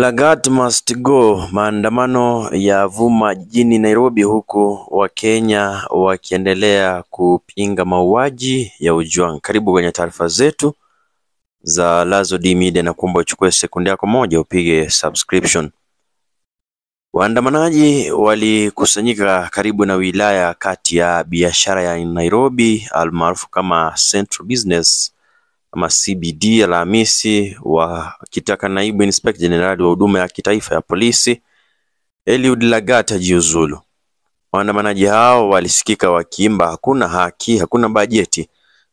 Lagat must go. Maandamano ya vuma jijini Nairobi, huku Wakenya wakiendelea kupinga mauaji ya Ojwang. Karibu kwenye taarifa zetu za Lazo D Media, na kuomba uchukue sekunde yako moja upige subscription. Waandamanaji walikusanyika karibu na wilaya kati ya biashara ya Nairobi almaarufu kama Central Business ama CBD Alhamisi, wakitaka naibu inspector general wa huduma ya kitaifa ya polisi Eliud Lagat ajiuzulu. Waandamanaji hao walisikika wakiimba hakuna haki, hakuna bajeti,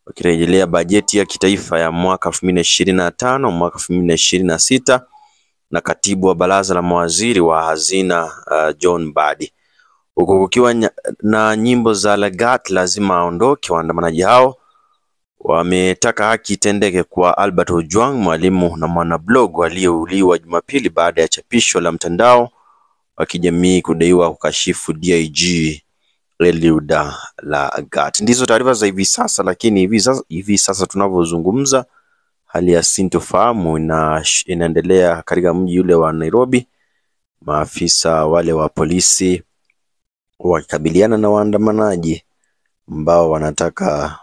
wakirejelea bajeti ya kitaifa ya mwaka 2025 mwaka 2026 na katibu wa baraza la mawaziri wa hazina John Mbadi. Huku kukiwa na nyimbo za Lagat lazima aondoke, waandamanaji hao wametaka haki itendeke kwa Albert Ojwang, mwalimu na mwanablog aliyeuliwa Jumapili baada ya chapisho la mtandao wa kijamii kudaiwa kukashifu DIG Eliud Lagat. Ndizo taarifa za hivi sasa, lakini hivi sasa tunavyozungumza hali ya sintofahamu inaendelea katika mji ule wa Nairobi. Maafisa wale wa polisi wakikabiliana na waandamanaji ambao wanataka